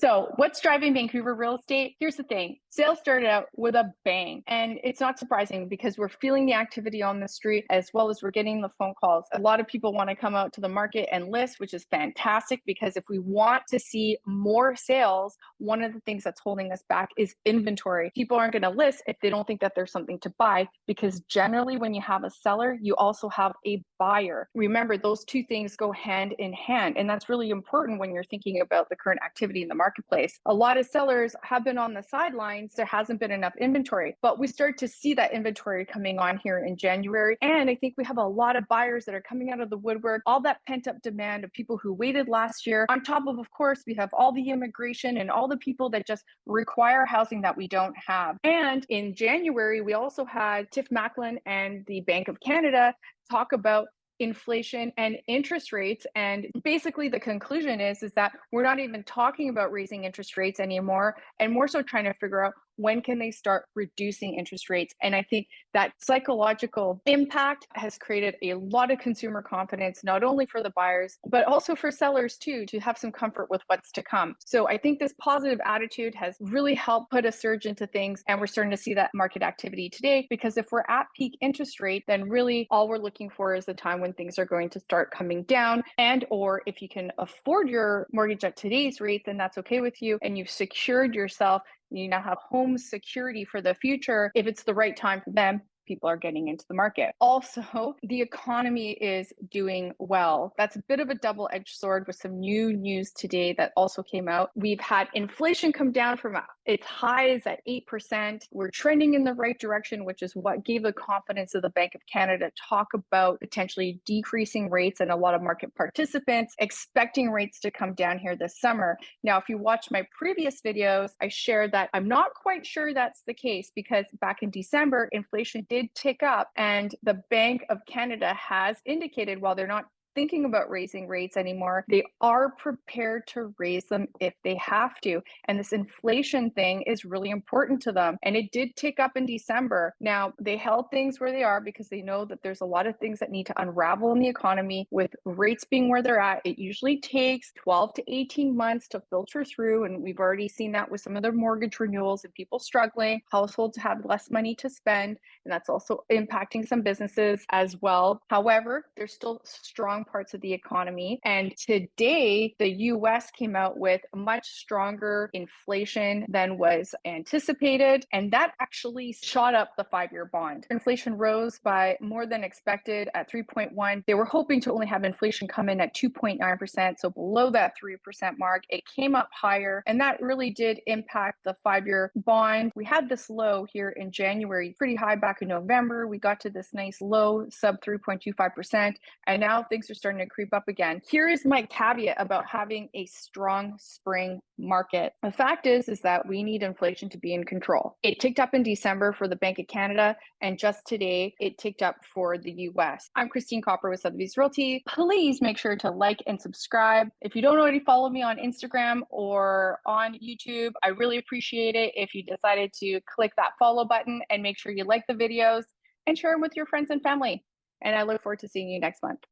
So, what's driving Vancouver real estate? Here's the thing. Sales started out with a bang, and it's not surprising because we're feeling the activity on the street as well as we're getting the phone calls. A lot of people want to come out to the market and list, which is fantastic because if we want to see more sales, one of the things that's holding us back is inventory. People aren't going to list if they don't think that there's something to buy because generally when you have a seller, you also have a buyer. Remember, those two things go hand in hand, and that's really important when you're thinking about the current activity in the marketplace. A lot of sellers have been on the sidelines. There hasn't been enough inventory, but we start to see that inventory coming on here in January. And I think we have a lot of buyers that are coming out of the woodwork, all that pent up demand of people who waited last year. On top of course, we have all the immigration and all the people that just require housing that we don't have. And in January, we also had Tiff Macklin and the Bank of Canada talk about inflation and interest rates. And basically the conclusion is that we're not even talking about raising interest rates anymore, and more so trying to figure out when can they start reducing interest rates. And I think that psychological impact has created a lot of consumer confidence, not only for the buyers, but also for sellers too, to have some comfort with what's to come. So I think this positive attitude has really helped put a surge into things. And we're starting to see that market activity today, because if we're at peak interest rate, then really all we're looking for is the time when things are going to start coming down. And or if you can afford your mortgage at today's rate, then that's okay with you. And you've secured yourself. You now have home security for the future. If it's the right time for them, people are getting into the market. Also, the economy is doing well. That's a bit of a double-edged sword with some new news today that also came out. We've had inflation come down from its highs at 8%. We're trending in the right direction, which is what gave the confidence of the Bank of Canada to talk about potentially decreasing rates, and a lot of market participants expecting rates to come down here this summer. Now, if you watch my previous videos, I shared that I'm not quite sure that's the case, because back in December, inflation did tick up, and the Bank of Canada has indicated, while they're not thinking about raising rates anymore, they are prepared to raise them if they have to. And this inflation thing is really important to them. And it did tick up in December. Now, they held things where they are because they know that there's a lot of things that need to unravel in the economy. With rates being where they're at, it usually takes 12 to 18 months to filter through. And we've already seen that with some of the mortgage renewals and people struggling. Households have less money to spend, and that's also impacting some businesses as well. However, there's still strong parts of the economy. And today, the US came out with much stronger inflation than was anticipated. And that actually shot up the 5-year bond. Inflation rose by more than expected at 3.1. They were hoping to only have inflation come in at 2.9%, so below that 3% mark. It came up higher, and that really did impact the 5-year bond. We had this low here in January, pretty high back in November. We got to this nice low, sub 3.25%, and now things are starting to creep up again. Here is my caveat about having a strong spring market. The fact is that we need inflation to be in control. It ticked up in December for the Bank of Canada, and just today it ticked up for the US. I'm Christine Kopr with Sotheby's Realty. Please make sure to like and subscribe. If you don't already follow me on Instagram or on YouTube, I really appreciate it if you decided to click that follow button, and make sure you like the videos and share them with your friends and family. And I look forward to seeing you next month.